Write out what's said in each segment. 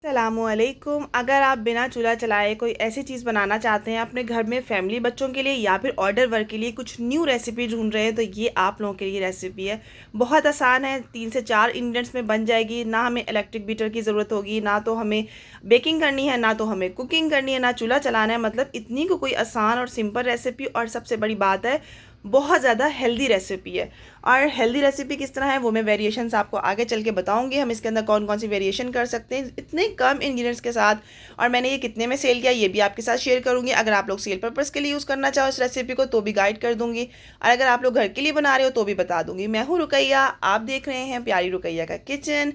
अस्सलामुअलैकुम। अगर आप बिना चूल्हा चलाए कोई ऐसी चीज़ बनाना चाहते हैं अपने घर में फैमिली बच्चों के लिए या फिर ऑर्डर वर्क के लिए कुछ न्यू रेसिपी ढूंढ रहे हैं तो ये आप लोगों के लिए रेसिपी है। बहुत आसान है, 3 से 4 इंग्रेडिएंट्स में बन जाएगी। ना हमें इलेक्ट्रिक बीटर की ज़रूरत होगी, ना तो हमें बेकिंग करनी है, ना तो हमें कुकिंग करनी है, ना चूल्हा चलाना है। मतलब इतनी को कोई आसान और सिंपल रेसिपी, और सबसे बड़ी बात है बहुत ज़्यादा हेल्दी रेसिपी है। और हेल्दी रेसिपी किस तरह है वो मैं वेरिएशंस आपको आगे चल के बताऊंगी। हम इसके अंदर कौन कौन सी वेरिएशन कर सकते हैं इतने कम इंग्रेडिएंट्स के साथ, और मैंने ये कितने में सेल किया ये भी आपके साथ शेयर करूंगी। अगर आप लोग सेल पर्पज़ के लिए यूज़ करना चाहो इस रेसिपी को तो भी गाइड कर दूंगी, और अगर आप लोग घर के लिए बना रहे हो तो भी बता दूंगी। मैं हूँ रुकैया, आप देख रहे हैं प्यारी रुकैया का किचन।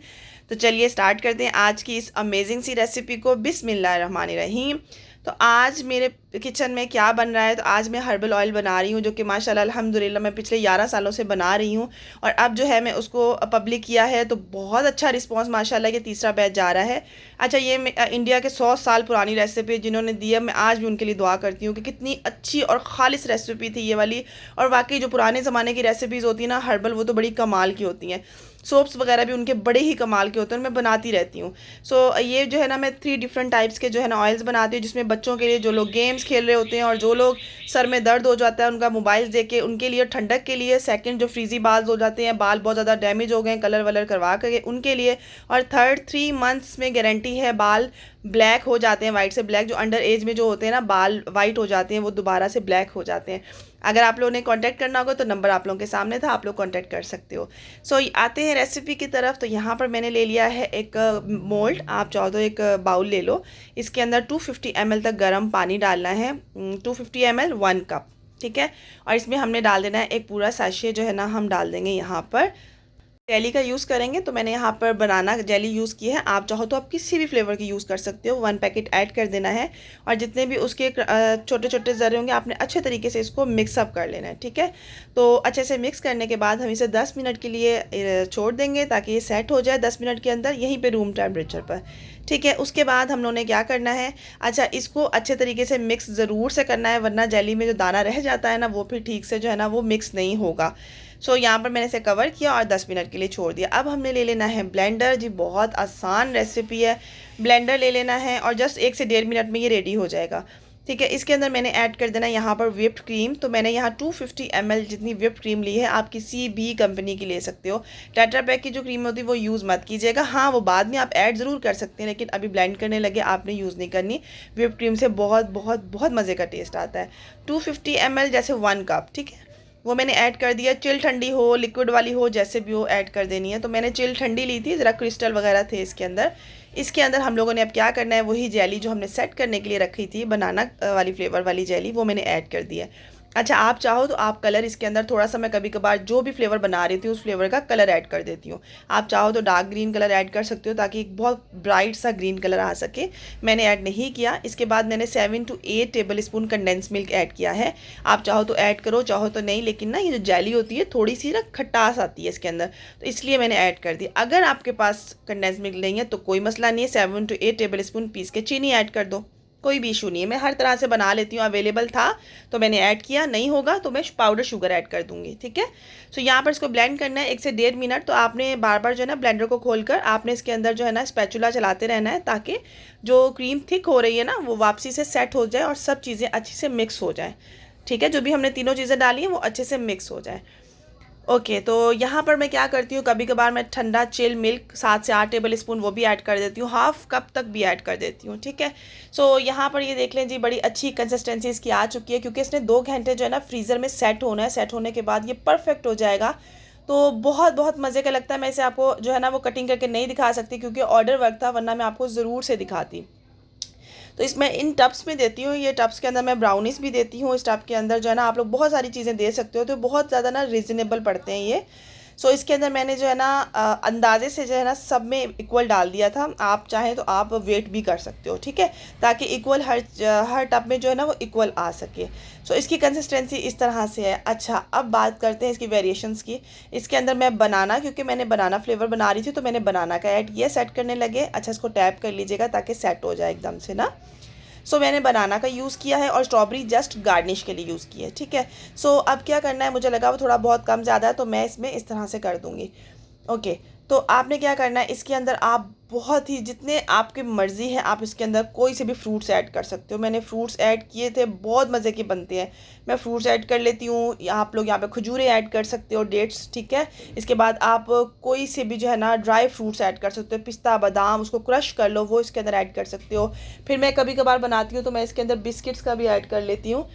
तो चलिए स्टार्ट करते हैं आज की इस अमेजिंग सी रेसिपी को। बिस्मिल्लाहिर्रहमानिर्रहीम। तो आज मेरे किचन में क्या बन रहा है, तो आज मैं हर्बल ऑयल बना रही हूँ, जो कि माशाल्लाह अल्हम्दुलिल्लाह मैं पिछले 11 सालों से बना रही हूँ। और अब जो है मैं उसको पब्लिक किया है तो बहुत अच्छा रिस्पांस माशाल्लाह के तीसरा बैच जा रहा है। अच्छा, ये इंडिया के 100 साल पुरानी रेसिपी जिन्होंने दी है, मैं आज भी उनके लिए दुआ करती हूँ कि कितनी अच्छी और खालिस रेसिपी थी ये वाली। और वाकई जो पुराने ज़माने की रेसिपीज़ होती है ना हर्बल, वो तो बड़ी कमाल की होती हैं। सोप्स वगैरह भी उनके बड़े ही कमाल के होते हैं, मैं बनाती रहती हूँ। ये जो है ना मैं 3 डिफरेंट टाइप्स के जो है ना ऑयल्स बनाती हूँ, जिसमें बच्चों के लिए, जो लोग गेम्स खेल रहे होते हैं और जो लोग सर में दर्द हो जाता है उनका मोबाइल्स देख के, उनके लिए ठंडक के लिए। सेकंड, जो फ्रीजी बाल्स हो जाते हैं, बाल बहुत ज़्यादा डैमेज हो गए कलर वलर करवा करके, उनके लिए। और थर्ड, 3 मंथ्स में गारंटी है बाल ब्लैक हो जाते हैं, वाइट से ब्लैक। जो अंडर एज में जो होते हैं ना बाल वाइट हो जाते हैं, वो दोबारा से ब्लैक हो जाते हैं। अगर आप लोगों ने कांटेक्ट करना होगा तो नंबर आप लोगों के सामने था, आप लोग कांटेक्ट कर सकते हो। आते हैं रेसिपी की तरफ। तो यहाँ पर मैंने ले लिया है एक मोल्ड, आप चाहो तो एक बाउल ले लो। इसके अंदर 250 ml तक गर्म पानी डालना है। 250 ml 1 कप, ठीक है। और इसमें हमने डाल देना है एक पूरा सैशे जो है ना, हम डाल देंगे यहाँ पर। जेली का यूज़ करेंगे तो मैंने यहाँ पर बनाना जेली यूज़ की है, आप चाहो तो आप किसी भी फ्लेवर की यूज़ कर सकते हो। 1 पैकेट ऐड कर देना है, और जितने भी उसके छोटे छोटे ज़रे होंगे आपने अच्छे तरीके से इसको मिक्सअप कर लेना है, ठीक है। तो अच्छे से मिक्स करने के बाद हम इसे 10 मिनट के लिए छोड़ देंगे ताकि ये सेट हो जाए 10 मिनट के अंदर, यहीं पर रूम टेम्परेचर पर, ठीक है। उसके बाद हम लोगों ने क्या करना है, अच्छा इसको अच्छे तरीके से मिक्स ज़रूर से करना है, वरना जेली में जो दाना रह जाता है ना वो फिर ठीक से जो है ना वो मिक्स नहीं होगा। यहाँ पर मैंने इसे कवर किया और 10 मिनट के लिए छोड़ दिया। अब हमने ले लेना है ब्लेंडर। जी बहुत आसान रेसिपी है, ब्लेंडर ले लेना है और जस्ट 1 से 1.5 मिनट में ये रेडी हो जाएगा, ठीक है। इसके अंदर मैंने ऐड कर देना है यहाँ पर व्हिप्ड क्रीम। तो मैंने यहाँ 250 ml जितनी व्हिप्ड क्रीम ली है, आप किसी भी कंपनी की ले सकते हो। टेट्रा पैक की जो क्रीम होती है वो यूज़ मत कीजिएगा, हाँ वो बाद में आप ऐड ज़रूर कर सकते हैं, लेकिन अभी ब्लेंड करने लगे आपने यूज़ नहीं करनी। व्हिप्ड क्रीम से बहुत बहुत बहुत मज़े का टेस्ट आता है। 250 ml जैसे 1 कप, ठीक है, वो मैंने ऐड कर दिया। चिल ठंडी हो, लिक्विड वाली हो, जैसे भी हो ऐड कर देनी है। तो मैंने चिल ठंडी ली थी, ज़रा क्रिस्टल वगैरह थे इसके अंदर। इसके अंदर हम लोगों ने अब क्या करना है, वही जेली जो हमने सेट करने के लिए रखी थी, बनाना वाली फ्लेवर वाली जेली, वो मैंने ऐड कर दी है। अच्छा, आप चाहो तो आप कलर इसके अंदर थोड़ा सा, मैं कभी कभार जो भी फ्लेवर बना रही थी उस फ्लेवर का कलर ऐड कर देती हूँ। आप चाहो तो डार्क ग्रीन कलर ऐड कर सकते हो ताकि एक बहुत ब्राइट सा ग्रीन कलर आ सके। मैंने ऐड नहीं किया। इसके बाद मैंने 7 to 8 table spoon condense milk add किया है। आप चाहो तो ऐड करो, चाहो तो नहीं, लेकिन ना ये जो जेली होती है थोड़ी सी ना खटास आती है इसके अंदर, तो इसलिए मैंने ऐड कर दी। अगर आपके पास कंडेंस मिल्क नहीं है तो कोई मसला नहीं है, 7 to 8 टेबल स्पून पीस के चीनी ऐड कर दो, कोई भी इशू नहीं है। मैं हर तरह से बना लेती हूँ, अवेलेबल था तो मैंने ऐड किया, नहीं होगा तो मैं पाउडर शुगर ऐड कर दूँगी, ठीक है। यहाँ पर इसको ब्लेंड करना है 1 से 1.5 मिनट। तो आपने बार बार जो है ना ब्लेंडर को खोलकर आपने इसके अंदर जो है ना स्पैचुला चलाते रहना है, ताकि जो क्रीम थिक हो रही है ना वो वापसी से सेट हो जाए और सब चीज़ें अच्छे से मिक्स हो जाएँ, ठीक है। जो भी हमने तीनों चीज़ें डाली हैं वो अच्छे से मिक्स हो जाए। ओके, तो यहाँ पर मैं क्या करती हूँ, कभी कभार मैं ठंडा चिल मिल्क 7 से 8 टेबल स्पून वो भी ऐड कर देती हूँ, हाफ कप तक भी ऐड कर देती हूँ, ठीक है। यहाँ पर ये देख लें जी, बड़ी अच्छी कंसिस्टेंसी इसकी आ चुकी है, क्योंकि इसने 2 घंटे जो है ना फ्रीज़र में सेट होना है। सेट होने के बाद ये परफेक्ट हो जाएगा। तो बहुत बहुत मज़े का लगता है। मैं इसे आपको जो है ना वो कटिंग करके नहीं दिखा सकती क्योंकि ऑर्डर वर्क था, वरना मैं आपको ज़रूर से दिखाती। तो इसमें इन टब्स में देती हूँ, ये टब्स के अंदर मैं ब्राउनीस भी देती हूँ। इस टब के अंदर जो है ना आप लोग बहुत सारी चीज़ें दे सकते हो, तो बहुत ज़्यादा ना रीज़नेबल पड़ते हैं ये। इसके अंदर मैंने जो है ना अंदाजे से जो है ना सब में इक्वल डाल दिया था। आप चाहें तो आप वेट भी कर सकते हो, ठीक है, ताकि इक्वल हर टब में जो है ना वो इक्वल आ सके। इसकी कंसिस्टेंसी इस तरह से है। अच्छा, अब बात करते हैं इसकी वेरिएशंस की। इसके अंदर मैं बनाना, क्योंकि मैंने बनाना फ्लेवर बना रही थी तो मैंने बनाना का ऐड किया। सेट करने लगे, अच्छा इसको टैप कर लीजिएगा ताकि सेट हो जाए एकदम से ना। मैंने बनाना का यूज़ किया है और स्ट्रॉबेरी जस्ट गार्निश के लिए यूज़ की है, ठीक है। अब क्या करना है, मुझे लगा वो थोड़ा बहुत कम ज़्यादा है तो मैं इसमें इस तरह से कर दूँगी। ओके, तो आपने क्या करना है, इसके अंदर आप बहुत ही जितने आपकी मर्ज़ी है आप इसके अंदर कोई से भी फ्रूट्स ऐड कर सकते हो। मैंने फ्रूट्स ऐड किए थे, बहुत मज़े के बनते हैं। मैं फ्रूट्स ऐड कर लेती हूँ, आप लोग यहाँ पे खजूरें ऐड कर सकते हो, डेट्स, ठीक है। इसके बाद आप कोई से भी जो है ना ड्राई फ्रूट्स ऐड कर सकते हो, पिस्ता बादाम, उसको क्रश कर लो, वो इसके अंदर ऐड कर सकते हो। फिर मैं कभी कभार बनाती हूँ तो मैं इसके अंदर बिस्किट्स का भी ऐड कर लेती हूँ,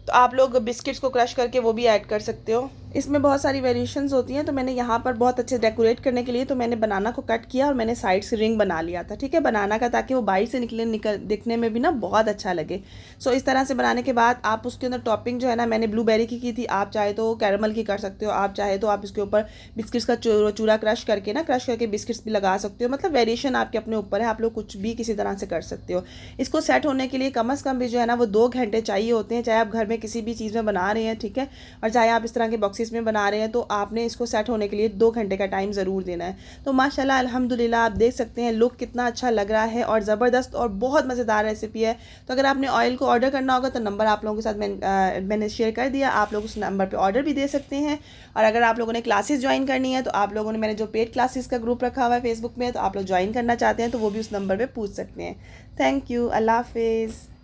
तो आप लोग बिस्किट्स को क्रश करके वो भी ऐड कर सकते हो। इसमें बहुत सारी वेरिएशंस होती हैं, तो मैंने यहाँ पर बहुत अच्छे डेकोरेट करने के लिए तो मैंने बनाना को कट किया और मैंने साइड से रिंग बना लिया था, ठीक है, बनाना का, ताकि वो बाइट से निकल दिखने में भी ना बहुत अच्छा लगे। सो इस तरह से बनाने के बाद आप उसके अंदर टॉपिंग जो है ना, मैंने ब्लूबेरी की थी, आप चाहे तो कैरमल की कर सकते हो, आप चाहे तो आप इसके ऊपर बिस्किट्स का चूरा क्रश करके बिस्किट्स भी लगा सकते हो। मतलब वेरिएशन आपके अपने ऊपर है, आप लोग कुछ भी किसी तरह से कर सकते हो। इसको सेट होने के लिए कम से कम भी जो है ना वो 2 घंटे चाहिए होते हैं, चाहे आप घर में किसी भी चीज़ में बना रहे हैं, ठीक है, और चाहे आप इस तरह के बॉक्सेस में बना रहे हैं, तो आपने इसको सेट होने के लिए 2 घंटे का टाइम ज़रूर देना है। तो माशाल्लाह अल्हम्दुलिल्लाह आप देख सकते हैं लुक कितना अच्छा लग रहा है और ज़बरदस्त और बहुत मज़ेदार रेसिपी है। तो अगर आपने ऑयल को ऑर्डर करना होगा तो नंबर आप लोगों के साथ मैंने शेयर कर दिया, आप लोग उस नंबर पर ऑर्डर भी दे सकते हैं। और अगर आप लोगों ने क्लासेस ज्वाइन करनी है तो आप लोगों ने, मैंने जो पेड क्लासेस का ग्रुप रखा हुआ है फेसबुक में, तो आप लोग ज्वाइन करना चाहते हैं तो वो भी उस नंबर पर पूछ सकते हैं। थैंक यू, अल्लाह हाफिज़।